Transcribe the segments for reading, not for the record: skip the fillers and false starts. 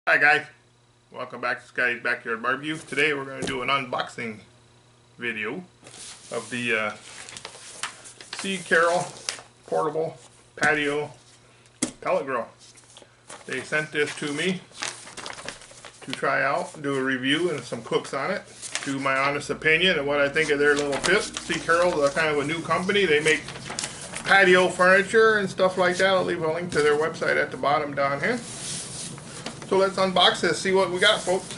Hi guys, welcome back to Scotty's Backyard Barbecue. Today we're going to do an unboxing video of the Cecarol portable patio pellet grill. They sent this to me to try out, do a review and some cooks on it, do my honest opinion and what I think of their little pit. Cecarol is kind of a new company. They make patio furniture and stuff like that. I'll leave a link to their website at the bottom down here. So let's unbox this, see what we got, folks.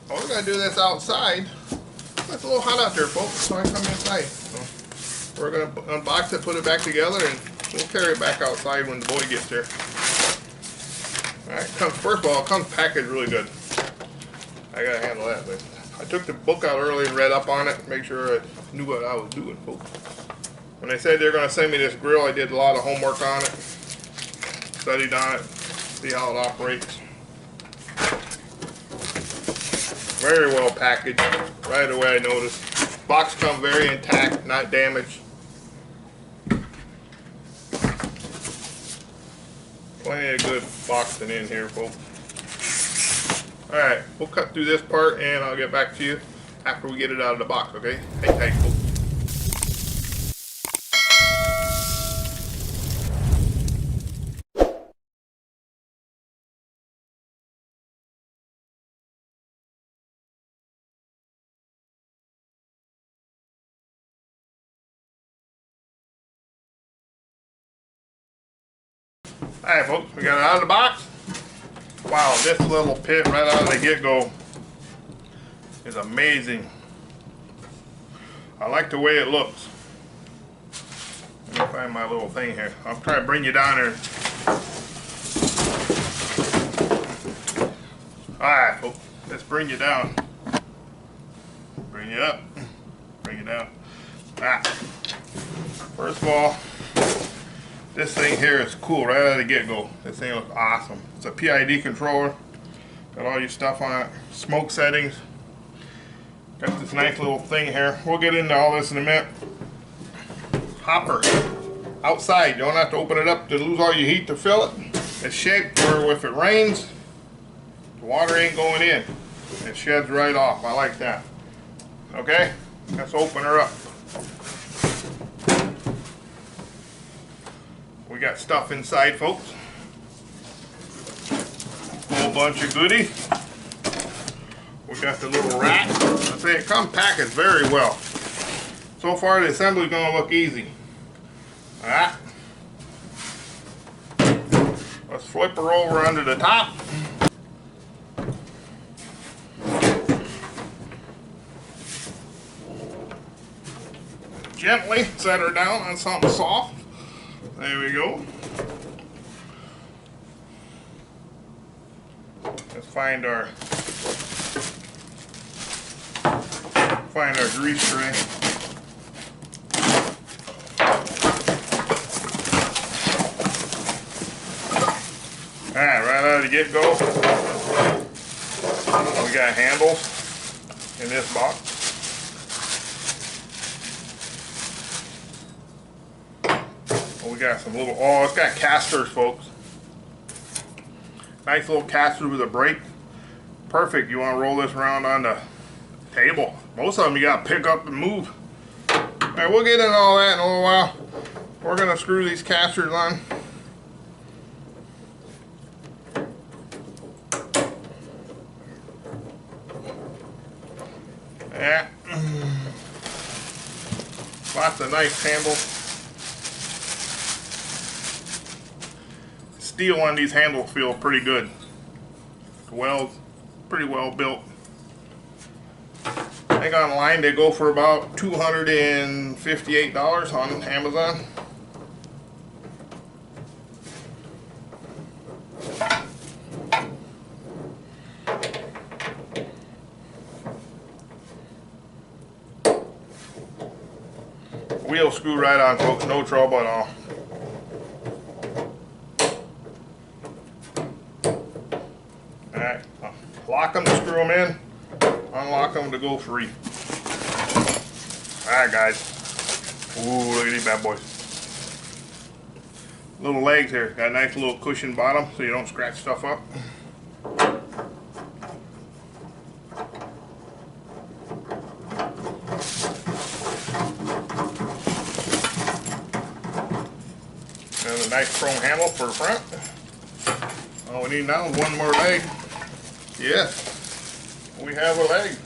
Oh, we're going to do this outside. It's a little hot out there, folks, so I come inside. So we're going to unbox it, put it back together, and we'll carry it back outside when the boy gets there. Alright, first of all, it comes packaged really good. I got to handle that. But I took the book out early and read up on it, make sure I knew what I was doing, folks. When they said they're going to send me this grill, I did a lot of homework on it, studied on it. See how it operates. Very well packaged. Right away I noticed. Box comes very intact, not damaged. Plenty of good boxing in here, folks. Alright, we'll cut through this part and I'll get back to you after we get it out of the box, okay? Hang tight, folks. Alright folks, we got it out of the box. Wow, this little pit right out of the get-go is amazing. I like the way it looks. Let me find my little thing here. I'll try to bring you down here. Alright folks, let's bring you down. Bring you up. Bring you down. Alright. First of all, this thing here is cool right out of the get-go. This thing looks awesome. It's a PID controller. Got all your stuff on it. Smoke settings. Got this nice little thing here. We'll get into all this in a minute. Hopper. Outside. You don't have to open it up to lose all your heat to fill it. It's shaped where if it rains, the water ain't going in. It sheds right off. I like that. Okay? Let's open her up. We got stuff inside, folks. Whole bunch of goodies. We got the little rack. I say it comes packaged very well. So far, the assembly is going to look easy. Alright. Let's flip her over under the top. Gently set her down on something soft. There we go. Let's find our grease tray. Alright, right out of the get-go, we got handles in this box. We got some little, oh, it's got casters, folks. Nice little caster with a brake. Perfect. You want to roll this around on the table. Most of them you got to pick up and move. Alright, we'll get into all that in a little while. We're going to screw these casters on. Yeah. Lots of nice handles. Steel on these handles feel pretty good. Well, pretty well built. I think online they go for about $258 on Amazon. Wheel screw right on, folks. No trouble at all. Alright, lock them to screw them in, unlock them to go free. Alright guys, ooh, look at these bad boys. little legs here. Got a nice little cushion bottom so you don't scratch stuff up. a nice chrome handle for the front. All we need now is one more leg. Yes, we have a leg.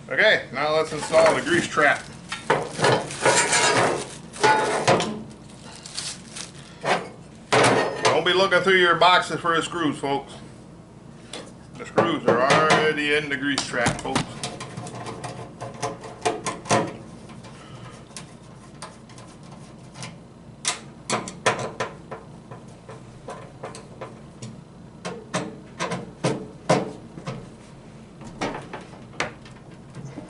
Okay, now let's install the grease trap. Don't be looking through your boxes for the screws, folks. The screws are already in the grease trap, folks.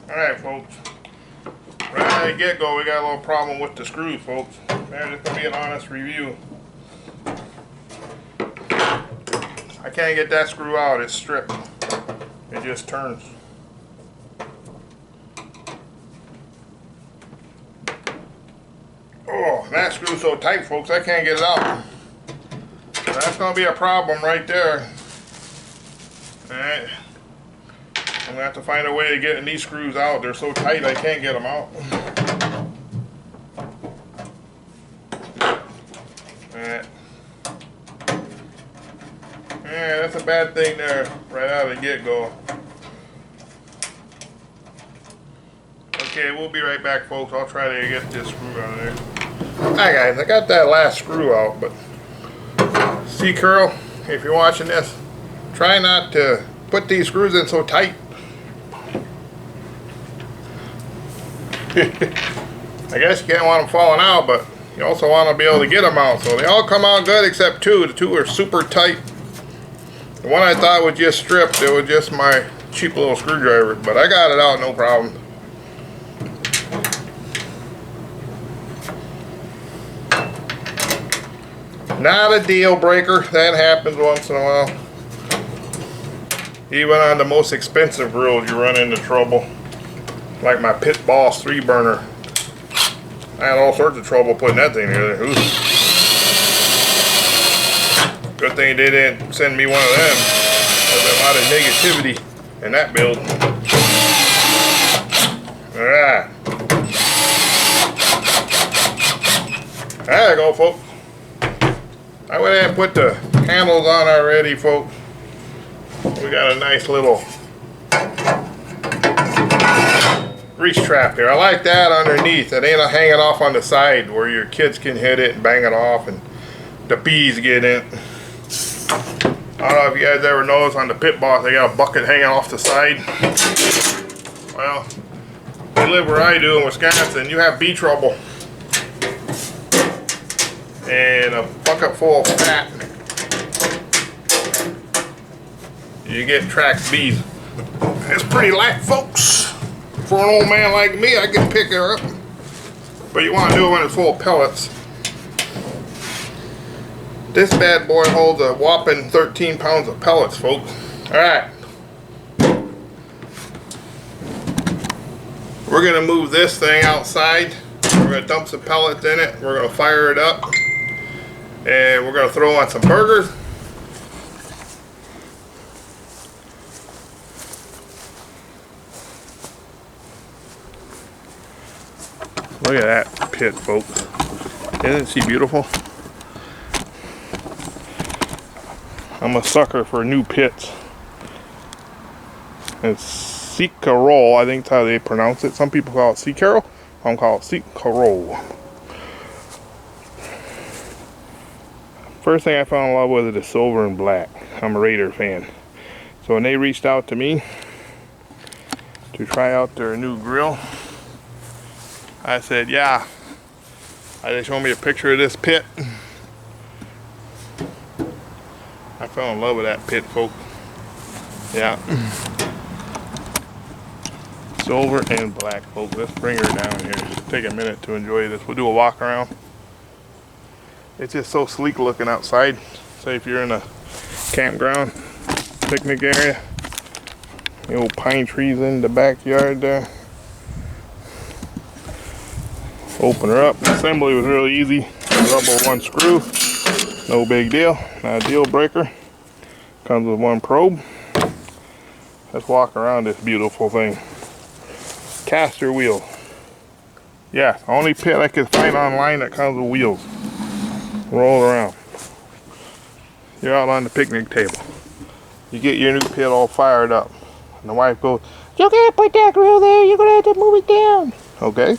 Alright, folks. Right out of the get-go, we got a little problem with the screws, folks. Man, this is going to be an honest review. I can't get that screw out, it's stripped. It just turns. Oh, that screw's so tight, folks, I can't get it out. So that's going to be a problem right there. Alright. I'm going to have to find a way of getting these screws out. They're so tight I can't get them out. Alright. Yeah, that's a bad thing there, right out of the get-go. Okay, we'll be right back, folks. I'll try to get this screw out of there. Hi guys, I got that last screw out, but Cecarol, if you're watching this, try not to put these screws in so tight. I guess you can't want them falling out, but you also want to be able to get them out. So they all come out good except two. The two are super tight. The one I thought was just stripped, it was just my cheap little screwdriver, but I got it out, no problem. Not a deal breaker, that happens once in a while. Even on the most expensive grills you run into trouble. Like my Pit Boss 3-burner. I had all sorts of trouble putting that thing together. Ooh. Good thing they didn't send me one of them. There's a lot of negativity in that build. Alright. There you go, folks. I went ahead and put the handles on already, folks. We got a nice little grease trap here. I like that underneath. It ain't hanging off on the side where your kids can hit it and bang it off and the bees get in. I don't know if you guys ever noticed on the Pit Boss they got a bucket hanging off the side. Well, you live where I do in Wisconsin, you have bee trouble. And a bucket full of fat, you get tracked bees. It's pretty light, folks. For an old man like me, I can pick her up. But you want to do it when it's full of pellets. This bad boy holds a whopping 13 pounds of pellets, folks. Alright. We're going to move this thing outside. We're going to dump some pellets in it. We're going to fire it up. And we're going to throw on some burgers. Look at that pit, folks. Isn't she beautiful? I'm a sucker for new pits. It's Cecarol, I think that's how they pronounce it. Some people call it Cecarol. I'm called Cecarol. First thing I fell in love with is the silver and black. I'm a Raider fan. So when they reached out to me to try out their new grill, I said, yeah. They showed me a picture of this pit. I fell in love with that pit, folks. Yeah. Silver and black, folks. Let's bring her down here. Just take a minute to enjoy this. We'll do a walk around. It's just so sleek looking outside. Say if you're in a campground, picnic area. The old pine trees in the backyard there. Open her up. The assembly was really easy. Rubber one screw. No big deal. Not a deal breaker. Comes with one probe. Let's walk around this beautiful thing. Caster wheel. Yeah, only pit I could find online that comes with wheels. Roll around. You're out on the picnic table. You get your new pit all fired up. And the wife goes, "You can't put that grill there, you're gonna have to move it down." Okay.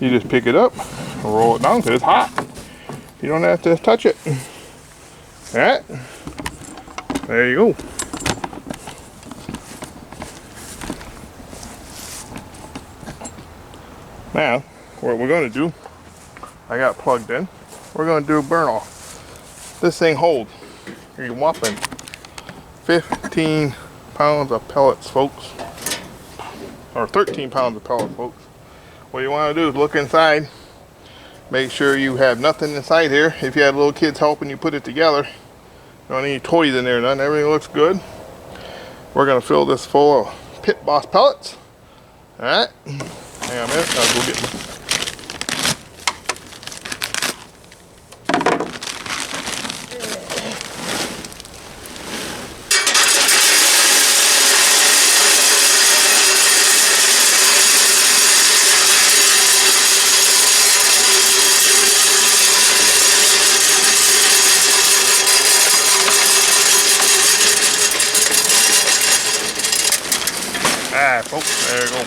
You just pick it up and roll it down because it's hot. You don't have to touch it. Alright. There you go. Now, what we're going to do, I got plugged in, we're going to do a burn off. This thing holds a whopping 15 pounds of pellets, folks. Or 13 pounds of pellets, folks. What you want to do is look inside. Make sure you have nothing inside here. If you had little kids helping you put it together, you don't need any toys in there, none. Everything looks good. We're going to fill this full of Pit Boss pellets. Alright. Hang on a minute, I'll go get them. Alright folks, there you go.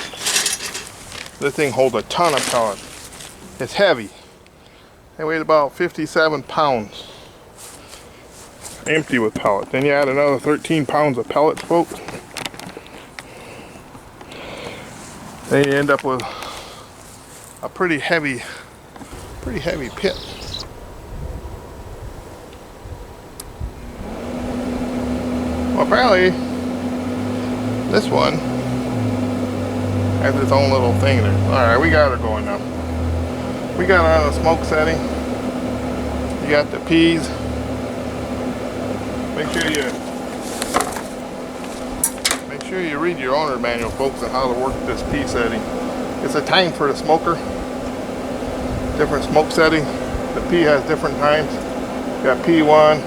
This thing holds a ton of pellets. It's heavy. They weigh about 57 pounds. Empty with pellets. Then you add another 13 pounds of pellets, folks. Then you end up with a pretty heavy pit. Well, apparently this one has its own little thing there. Alright, we got her going now. We got her on the smoke setting. You got the peas. Make sure you read your owner manual, folks, on how to work this pea setting. It's a time for the smoker. Different smoke setting. The pea has different times. You got P1,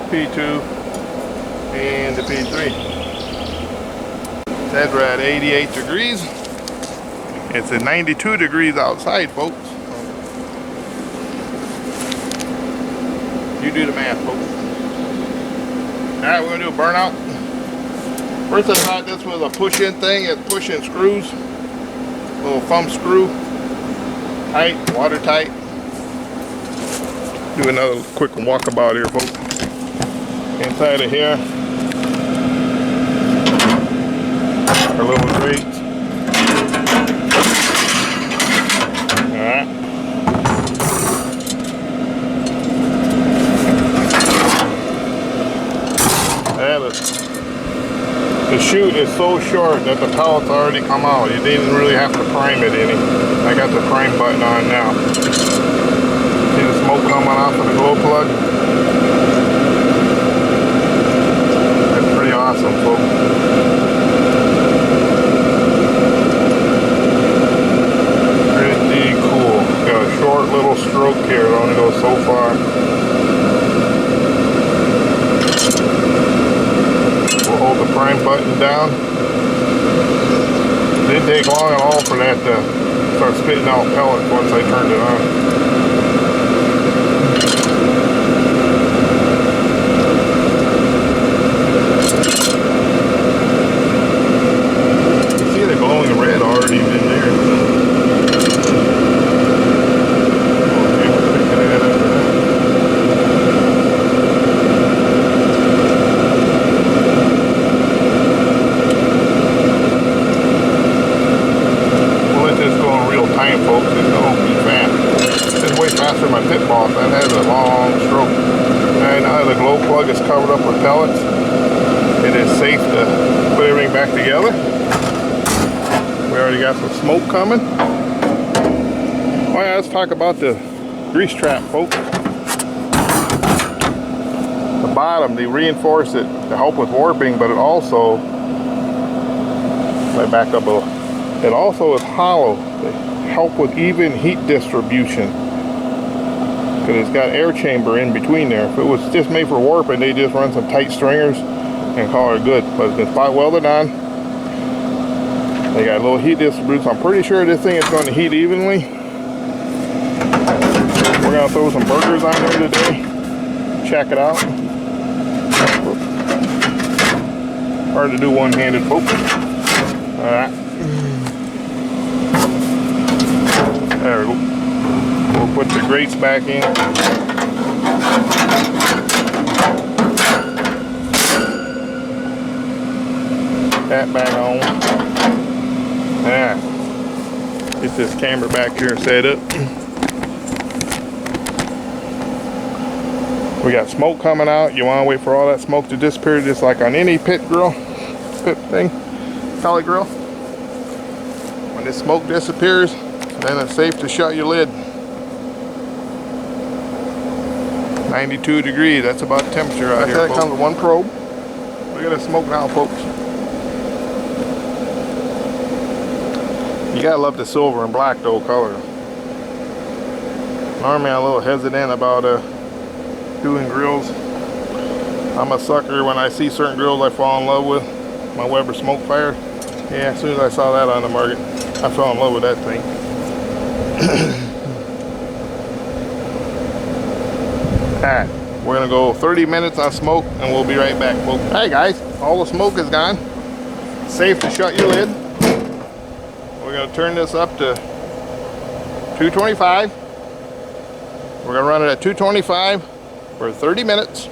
P2, and the P3. Said we're at 88 degrees. It's at 92 degrees outside, folks. You do the math, folks. Alright, we're going to do a burnout. First I thought this was a push-in thing. It's push-in screws. Little thumb screw. Tight, watertight. Do another quick walkabout here, folks. Inside of here, our little grates. Alright. The chute is so short that the pellets already come out. You didn't really have to prime it any. I got the prime button on now. See the smoke coming off of the glow plug? That's pretty awesome, folks. Short little stroke here, it only goes so far. We'll hold the prime button down. It didn't take long at all for that to start spitting out pellets once I turned it on. You see the glowing red already in there. My Pit Boss, that has a long stroke. And now the glow plug is covered up with pellets. It is safe to put everything back together. We already got some smoke coming. Oh yeah, let's talk about the grease trap, folks. The bottom, they reinforce it to help with warping, but it also, let me back up a little. It also is hollow to help with even heat distribution. Because it's got air chamber in between there. If it was just made for warping, they just run some tight stringers, and call it good. But it's been spot welded on. They got a little heat distributor, so I'm pretty sure this thing is going to heat evenly. We're going to throw some burgers on there today. Check it out. Hard to do one-handed, folks. Alright. There we go. We'll put the grates back in. That back on. Yeah. Get this camera back here set up. We got smoke coming out. You want to wait for all that smoke to disappear, just like on any pit thing, pellet grill. When this smoke disappears, then it's safe to shut your lid. 92 degrees, that's about the temperature out here, folks. That comes with one probe. Look at the smoke now, folks. You gotta love the silver and black though color. Normally I'm a little hesitant about doing grills. I'm a sucker when I see certain grills I fall in love with. My Weber smoke fire. Yeah, as soon as I saw that on the market, I fell in love with that thing. Alright, we're gonna go 30 minutes on smoke and we'll be right back, folks. Hey guys, all the smoke is gone. Safe to shut your lid. We're gonna turn this up to 225. We're gonna run it at 225 for 30 minutes,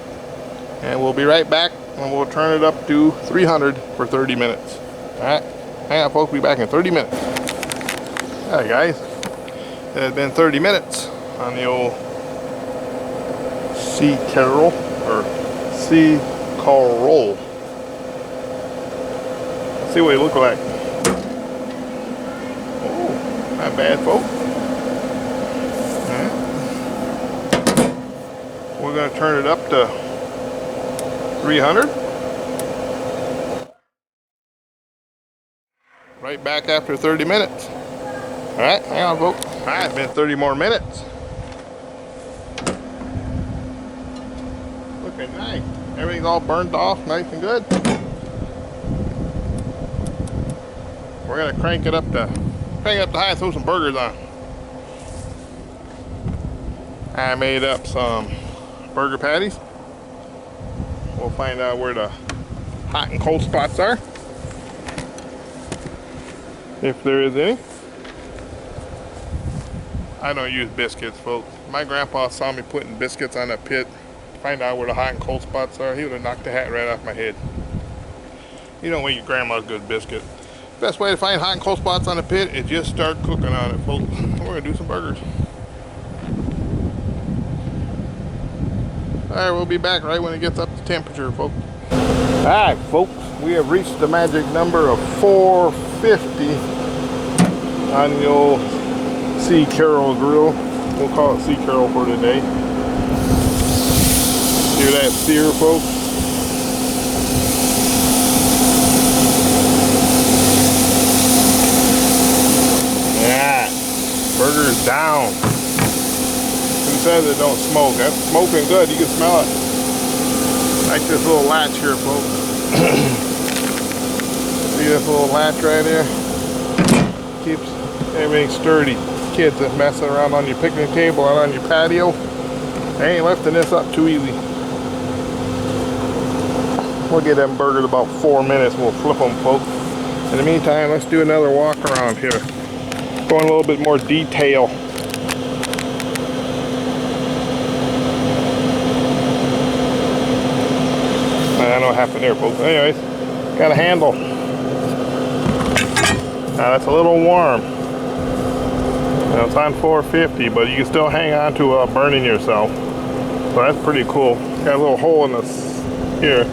and we'll be right back and we'll turn it up to 300 for 30 minutes. Alright, hang on folks, we'll be back in 30 minutes. Alright guys, it has been 30 minutes on the old Cecarol, or Cecarol. Let's see what it looks like. Oh, not bad folks. We're going to turn it up to 300. Right back after 30 minutes. Alright, hang on folks. Alright, it's been 30 more minutes. Looking nice. Everything's all burnt off, nice and good. We're going to crank it up to high and throw some burgers on. I made up some burger patties. We'll find out where the hot and cold spots are, if there is any. I don't use biscuits, folks. My grandpa saw me putting biscuits on a pit to find out where the hot and cold spots are. He would have knocked the hat right off my head. You don't want your grandma's good biscuit. Best way to find hot and cold spots on a pit is just start cooking on it, folks. We're gonna do some burgers. Alright, we'll be back right when it gets up to temperature, folks. Alright, folks, we have reached the magic number of 450 on the old Cecarol grill. We'll call it Cecarol for today. Hear that sear, folks? Yeah, burger's down. Says it don't smoke. That's smoking good. You can smell it. Like this little latch here, folks. See this little latch right here? Keeps everything sturdy. Kids that messing around on your picnic table and on your patio, they ain't lifting this up too easy. We'll get them burgers about 4 minutes. We'll flip them, folks. In the meantime, let's do another walk around here. Go in a little bit more detail. I don't know what happened there, folks. Anyways, got a handle. Now that's a little warm. Now it's on 450, but you can still hang on to burning yourself. So that's pretty cool. Got a little hole in this here.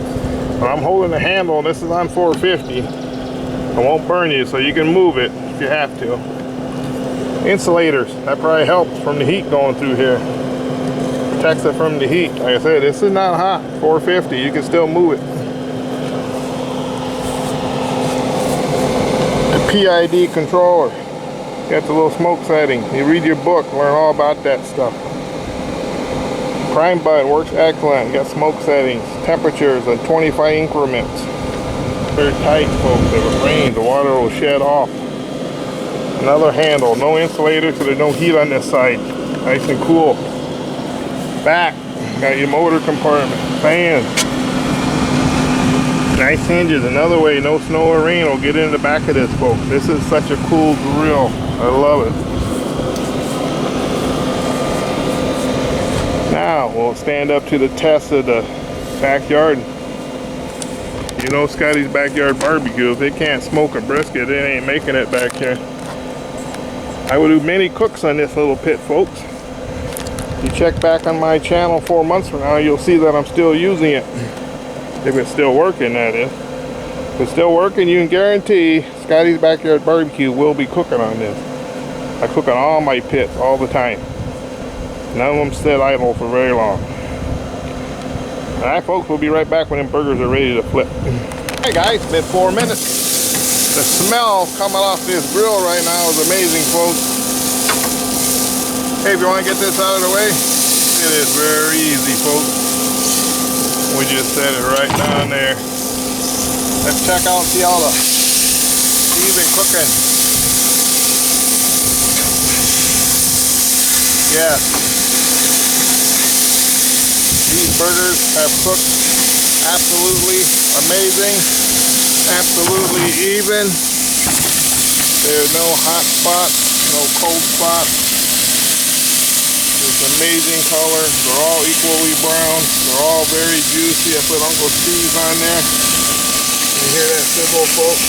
But I'm holding the handle, and this is on 450. It won't burn you, so you can move it if you have to. Insulators, that probably helps from the heat going through here. Protects it from the heat. Like I said, this is not hot. 450, you can still move it. The PID controller. Got the little smoke setting. You read your book, learn all about that stuff. Prime button works excellent. You got smoke settings, temperatures in 25 increments. Very tight, folks. If it rains, the water will shed off. Another handle, no insulator, so there's no heat on this side. Nice and cool. Back, got your motor compartment, fan. Nice hinges. Another way, no snow or rain will get in the back of this, folks. This is such a cool grill. I love it. Now we'll stand up to the test of the backyard. You know, Scotty's backyard barbecue, if they can't smoke a brisket, they ain't making it back here. I will do many cooks on this little pit, folks. If you check back on my channel 4 months from now, you'll see that I'm still using it. If it's still working, that is. If it's still working, you can guarantee Scotty's backyard barbecue will be cooking on this. I cook on all my pits all the time. None of them sit idle for very long. Alright, folks, we'll be right back when them burgers are ready to flip. Hey guys, it's been 4 minutes. The smell coming off this grill right now is amazing, folks. Hey, if you want to get this out of the way, it is very easy, folks. We just set it right down there. Let's check out and see all the cheese and cooking. Yes. These burgers have cooked absolutely amazing. Absolutely even. There's no hot spots, no cold spots. It's amazing color. They're all equally brown. They're all very juicy. I put Uncle Steve's on there. You hear that sizzle, folks?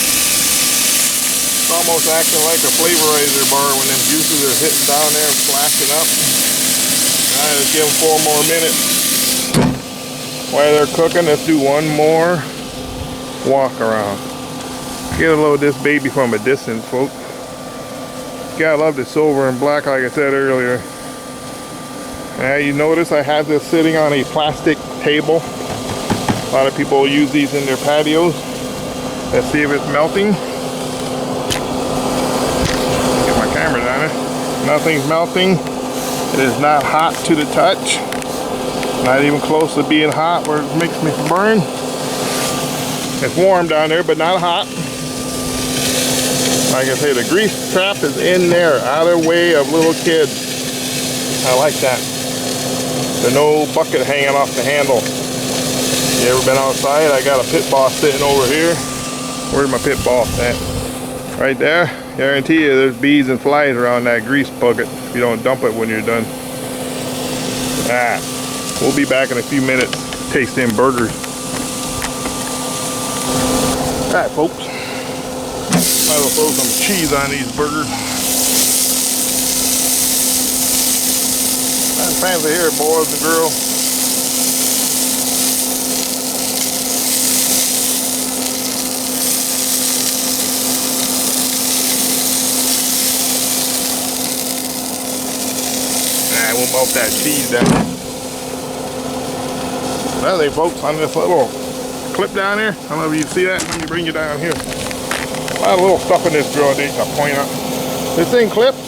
It's almost acting like a flavorizer bar when them juices are hitting down there and flashing up. Alright, let's give them 4 more minutes. While they're cooking, let's do one more walk around. Get a load of this baby from a distance, folks. Gotta love the silver and black, like I said earlier. You notice I have this sitting on a plastic table. A lot of people use these in their patios. Let's see if it's melting. Get my camera down there. Nothing's melting. It is not hot to the touch. Not even close to being hot where it makes me burn. It's warm down there, but not hot. Like I say, the grease trap is in there, out of the way of little kids. I like that. There's no bucket hanging off the handle. You ever been outside? I got a pit boss sitting over here. Where's my pit boss at? Right there. Guarantee you there's bees and flies around that grease bucket if you don't dump it when you're done. We'll be back in a few minutes tasting burgers. Alright, folks. Might as well throw some cheese on these burgers. Nice fancy here, boys and girls. Alright, we'll melt that cheese down. Well, they folks, on this little clip down here, I don't know if you can see that. Let me bring you down here. A lot of little stuff in this drill I point out. This thing clips.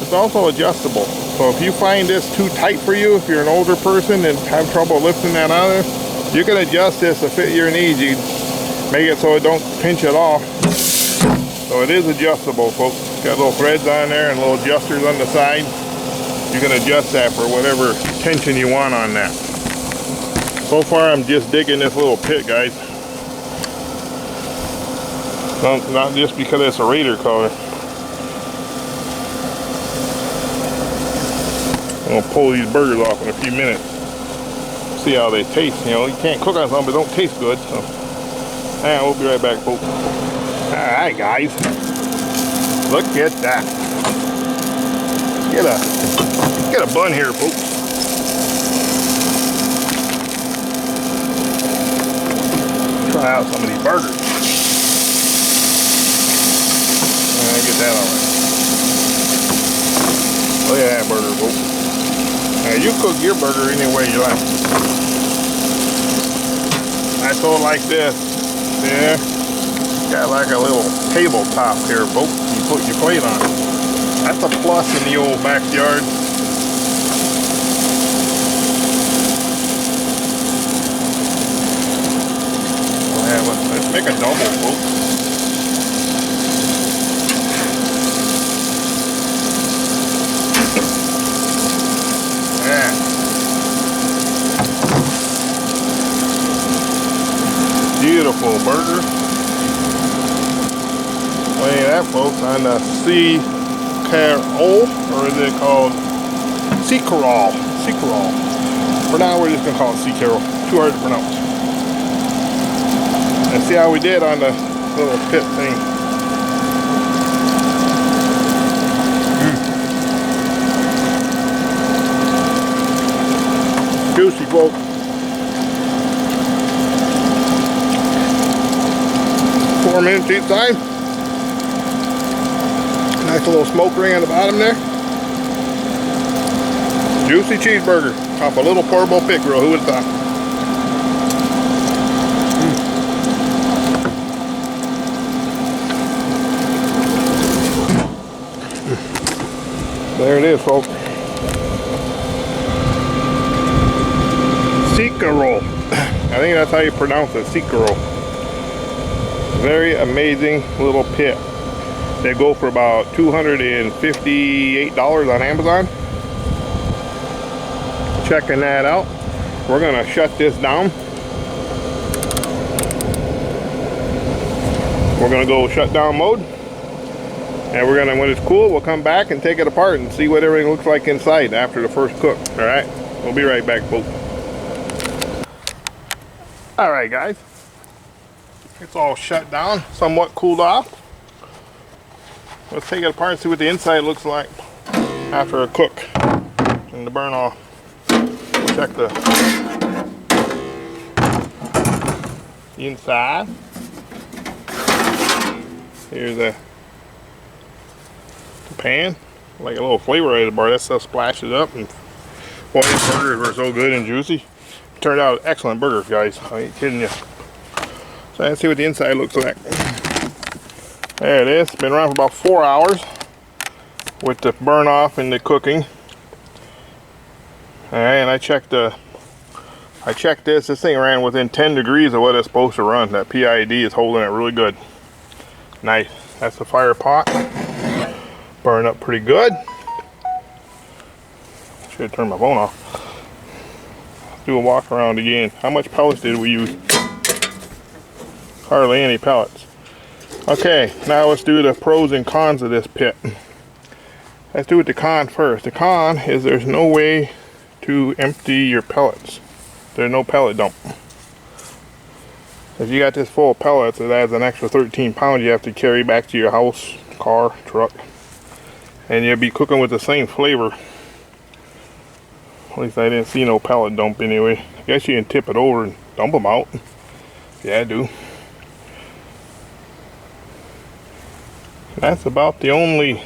It's also adjustable. So if you find this too tight for you, if you're an older person and have trouble lifting that out of there, you can adjust this to fit your needs. You make it so it don't pinch it off. So it is adjustable, folks. Got little threads on there and little adjusters on the side. You can adjust that for whatever tension you want on that. So far I'm just digging this little pit, guys. Not just because it's a Raider color. I'm gonna pull these burgers off in a few minutes. See how they taste. You know, you can't cook on something but don't taste good. So, yeah, we'll be right back, folks. Alright, guys. Look at that. Get a bun here, folks. Try out some of these burgers. Get that on there. Look at that burger, folks. Now you cook your burger any way you like. I throw it like this. Yeah. Got like a little tabletop here, folks. You put your plate on it. That's a plus in the old backyard. let's make a double, folks. Yeah. Beautiful burger. Look at that, folks, on the Cecarol, or is it called Cecarol? Cecarol. For now, we're just gonna call it Cecarol. Too hard to pronounce. And see how we did on the little pit thing. Juicy, folks. Four minutes each side. Nice little smoke ring on the bottom there. Juicy cheeseburger off a little portable pit grill. Who would have thought? There it is, folks. Cecarol. I think that's how you pronounce it, Cecarol. Very amazing little pit. They go for about $258 on Amazon. Checking that out. We're gonna shut this down. We're gonna go shutdown mode. And we're gonna, when it's cool, we'll come back and take it apart and see what everything looks like inside after the first cook. All right, we'll be right back, folks. All right, guys, it's all shut down, somewhat cooled off. Let's take it apart and see what the inside looks like after a cook and the burn off. We'll check the inside. Here's the pan, like a little flavorizer bar. That stuff splashes up, and boy, these burgers were so good and juicy. Turned out excellent burgers, guys. I ain't kidding you. So let's see what the inside looks like. There it is. It's been around for about 4 hours with the burn off and the cooking. Alright, and I checked this. This thing ran within 10 degrees of what it's supposed to run. That PID is holding it really good. Nice. That's the fire pot. Burn up pretty good. Should turn my phone off. Let's do a walk around again. How much pellets did we use? Hardly any pellets. Okay, now let's do the pros and cons of this pit. Let's do with the con first. The con is there's no way to empty your pellets. There's no pellet dump. If you got this full of pellets, it adds an extra 13 pounds you have to carry back to your house, car, truck. And you'll be cooking with the same flavor. At least I didn't see no pellet dump anyway. I guess you can tip it over and dump them out. Yeah, I do. That's about the only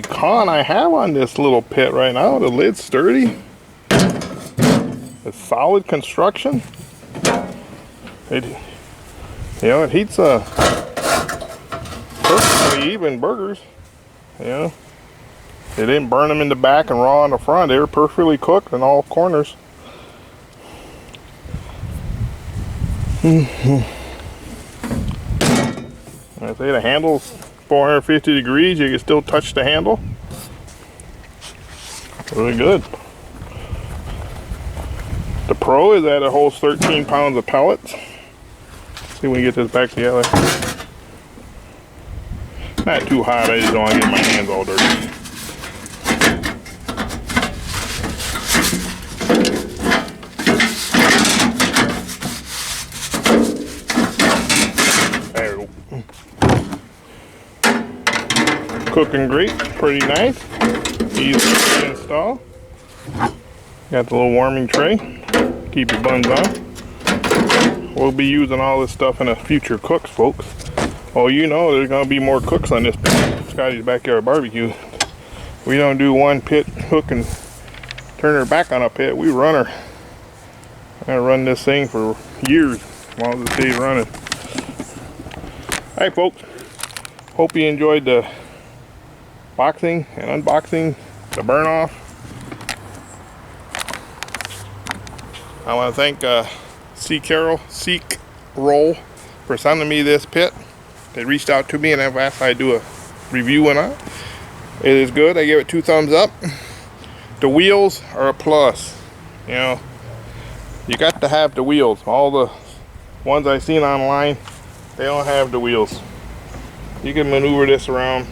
con I have on this little pit right now. The lid's sturdy. It's solid construction. It heats perfectly even burgers. You know, they didn't burn them in the back and raw in the front. They were perfectly cooked in all corners. I say the handle's 450 degrees. You can still touch the handle. Really good. The pro is that it holds 13 pounds of pellets. Let's see when we get this back together. Not too hot, I just don't want to get my hands all dirty. There we go. Cooking great, pretty nice. Easy to install. Got the little warming tray. Keep your buns on. We'll be using all this stuff in a future cooks, folks. Oh, you know there's going to be more cooks on this Scotty's Backyard Barbecue. We don't do one pit, hook, and turn her back on a pit. We run her. I'm going to run this thing for years while it stays running. Alright, folks. Hope you enjoyed the boxing and unboxing, the burn off. I want to thank Cecarol for sending me this pit. They reached out to me and have asked I do a review on it. It is good. I give it 2 thumbs up. The wheels are a plus. You know, you got to have the wheels. All the ones I've seen online, they don't have the wheels. You can maneuver this around,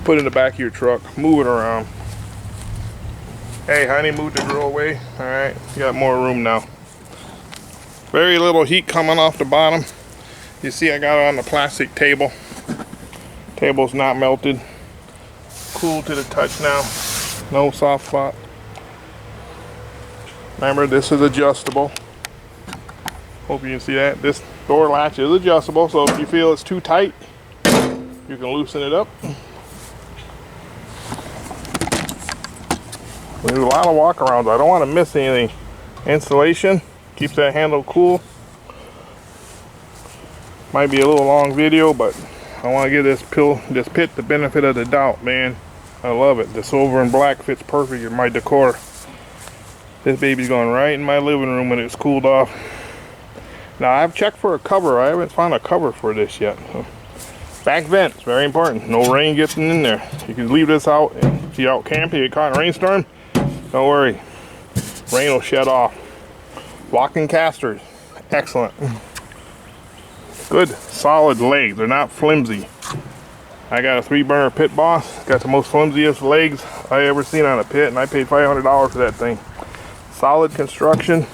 put it in the back of your truck, move it around. Hey honey, move the grill away. Alright, you got more room now. Very little heat coming off the bottom. You see I got it on the plastic table. Table's not melted. Cool to the touch now. No soft spot. Remember, this is adjustable. Hope you can see that. This door latch is adjustable, so if you feel it's too tight, you can loosen it up. There's a lot of walkarounds. I don't want to miss anything. Installation keeps that handle cool. Might be a little long video, but I want to give this pit the benefit of the doubt, man. I love it. The silver and black fits perfect in my decor. This baby's going right in my living room when it's cooled off. Now I've checked for a cover. I haven't found a cover for this yet. Back vents, very important. No rain getting in there. You can leave this out. If you're out camping, you get caught in a rainstorm, don't worry. Rain will shed off. Locking casters, excellent. Good, solid legs. They're not flimsy. I got a 3-burner Pit Boss. Got the most flimsiest legs I ever seen on a pit, and I paid $500 for that thing. Solid construction.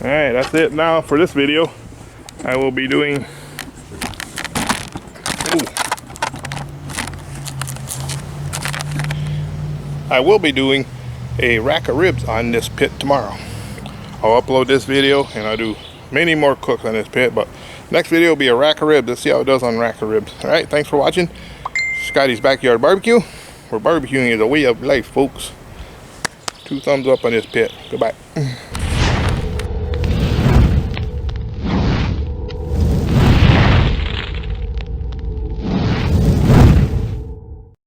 Alright, that's it now for this video. I will be doing a rack of ribs on this pit tomorrow. I'll upload this video and I'll do many more cooks on this pit, but next video will be a rack of ribs. Let's see how it does on rack of ribs. Alright, thanks for watching. Scotty's Backyard Barbecue, where barbecuing is a way of life, folks. 2 thumbs up on this pit. Goodbye.